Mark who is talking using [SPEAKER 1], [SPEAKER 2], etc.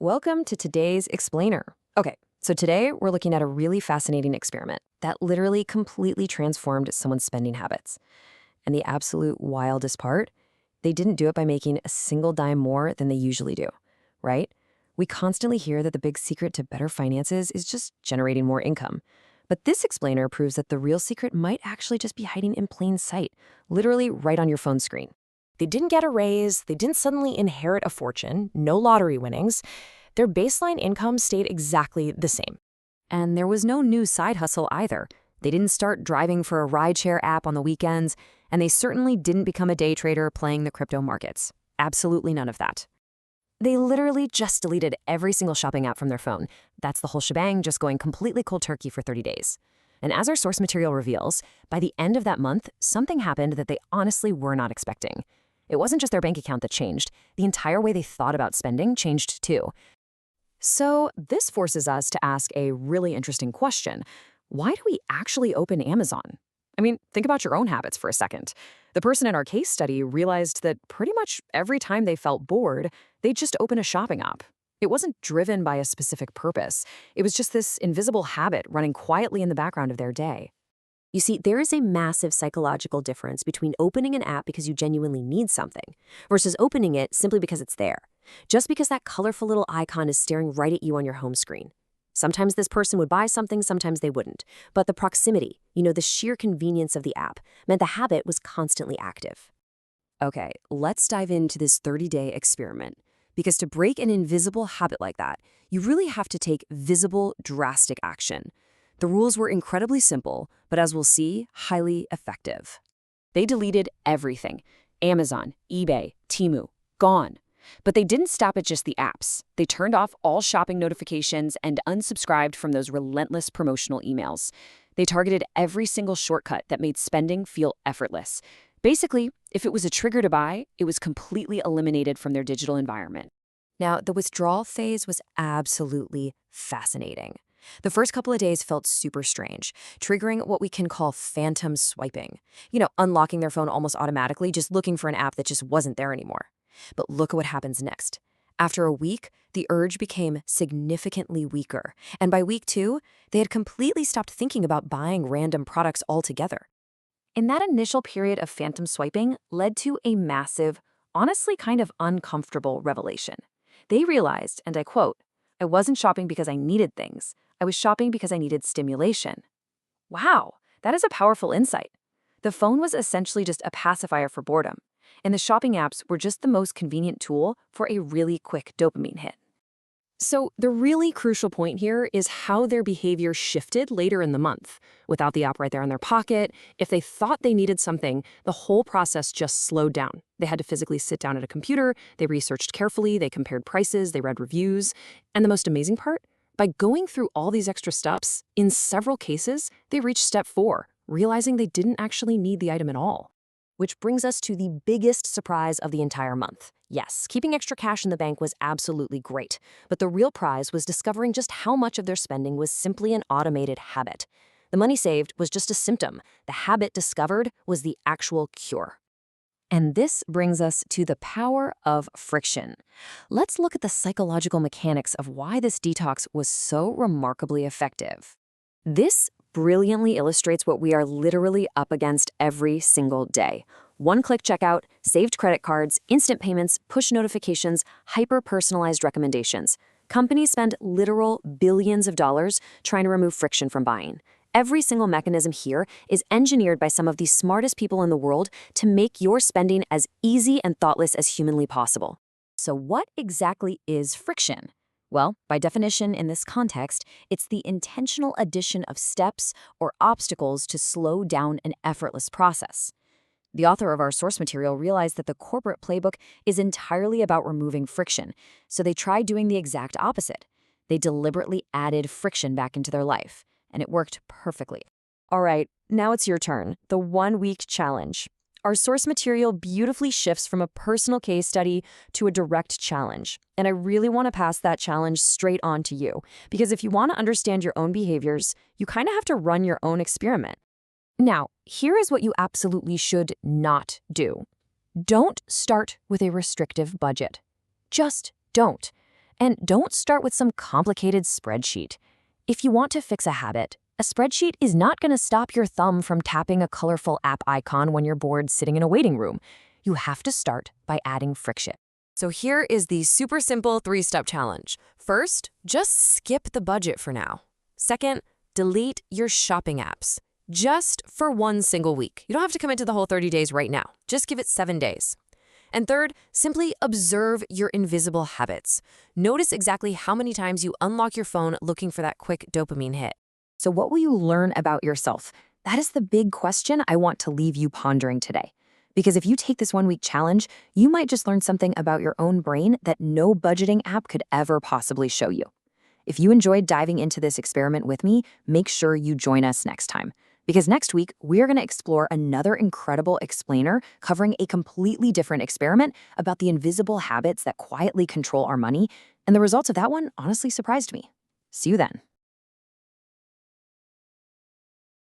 [SPEAKER 1] Welcome to today's Explainer. Okay, so today we're looking at a really fascinating experiment that literally completely transformed someone's spending habits. And the absolute wildest part, they didn't do it by making a single dime more than they usually do, right? We constantly hear that the big secret to better finances is just generating more income. But this explainer proves that the real secret might actually just be hiding in plain sight, literally right on your phone screen.
[SPEAKER 2] They didn't get a raise, they didn't suddenly inherit a fortune, no lottery winnings. Their baseline income stayed exactly the same.
[SPEAKER 1] And there was no new side hustle either. They didn't start driving for a rideshare app on the weekends, and they certainly didn't become a day trader playing the crypto markets. Absolutely none of that. They literally just deleted every single shopping app from their phone. That's the whole shebang, just going completely cold turkey for 30 days. And as our source material reveals, by the end of that month, something happened that they honestly were not expecting. It wasn't just their bank account that changed. The entire way they thought about spending changed too. So this forces us to ask a really interesting question. Why do we actually open Amazon? I mean, think about your own habits for a second. The person in our case study realized that pretty much every time they felt bored, they'd just open a shopping app. It wasn't driven by a specific purpose. It was just this invisible habit running quietly in the background of their day.
[SPEAKER 3] You see, there is a massive psychological difference between opening an app because you genuinely need something versus opening it simply because it's there, just because that colorful little icon is staring right at you on your home screen. Sometimes this person would buy something, sometimes they wouldn't. But the proximity, the sheer convenience of the app, meant the habit was constantly active.
[SPEAKER 1] Okay, let's dive into this 30-day experiment. Because to break an invisible habit like that, you really have to take visible, drastic action. The rules were incredibly simple, but as we'll see, highly effective. They deleted everything. Amazon, eBay, Temu, gone. But they didn't stop at just the apps. They turned off all shopping notifications and unsubscribed from those relentless promotional emails. They targeted every single shortcut that made spending feel effortless. Basically, if it was a trigger to buy, it was completely eliminated from their digital environment. Now, the withdrawal phase was absolutely fascinating. The first couple of days felt super strange, triggering what we can call phantom swiping. Unlocking their phone almost automatically, just looking for an app that just wasn't there anymore. But look at what happens next. After a week, the urge became significantly weaker. And by week 2, they had completely stopped thinking about buying random products altogether. And that initial period of phantom swiping led to a massive, honestly kind of uncomfortable revelation. They realized, and I quote, "I wasn't shopping because I needed things. I was shopping because I needed stimulation." Wow, that is a powerful insight. The phone was essentially just a pacifier for boredom, and the shopping apps were just the most convenient tool for a really quick dopamine hit. So the really crucial point here is how their behavior shifted later in the month. Without the app right there in their pocket, if they thought they needed something, the whole process just slowed down. They had to physically sit down at a computer, they researched carefully, they compared prices, they read reviews. And the most amazing part? By going through all these extra steps, in several cases, they reached step 4, realizing they didn't actually need the item at all. Which brings us to the biggest surprise of the entire month. Yes, keeping extra cash in the bank was absolutely great, but the real prize was discovering just how much of their spending was simply an automated habit. The money saved was just a symptom. The habit discovered was the actual cure. And this brings us to the power of friction. Let's look at the psychological mechanics of why this detox was so remarkably effective. This brilliantly illustrates what we are literally up against every single day. One-click checkout, saved credit cards, instant payments, push notifications, hyper-personalized recommendations. Companies spend literal billions of dollars trying to remove friction from buying. Every single mechanism here is engineered by some of the smartest people in the world to make your spending as easy and thoughtless as humanly possible. So what exactly is friction? Well, by definition in this context, it's the intentional addition of steps or obstacles to slow down an effortless process. The author of our source material realized that the corporate playbook is entirely about removing friction, so they tried doing the exact opposite. They deliberately added friction back into their life, and it worked perfectly. All right, now it's your turn, the 1-week challenge. Our source material beautifully shifts from a personal case study to a direct challenge. And I really want to pass that challenge straight on to you, because if you want to understand your own behaviors, you kind of have to run your own experiment. Now, here is what you absolutely should not do. Don't start with a restrictive budget. Just don't.
[SPEAKER 2] And don't start with some complicated spreadsheet. If you want to fix a habit, a spreadsheet is not going to stop your thumb from tapping a colorful app icon when you're bored sitting in a waiting room. You have to start by adding friction.
[SPEAKER 1] So here is the super simple 3-step challenge. First, just skip the budget for now. Second, delete your shopping apps, just for one single week. You don't have to commit to the whole 30 days right now. Just give it 7 days. And third, simply observe your invisible habits. Notice exactly how many times you unlock your phone looking for that quick dopamine hit.
[SPEAKER 2] So what will you learn about yourself? That is the big question I want to leave you pondering today. Because if you take this 1-week challenge, you might just learn something about your own brain that no budgeting app could ever possibly show you. If you enjoyed diving into this experiment with me, make sure you join us next time. Because next week, we're going to explore another incredible explainer covering a completely different experiment about the invisible habits that quietly control our money, and the results of that one honestly surprised me. See you then.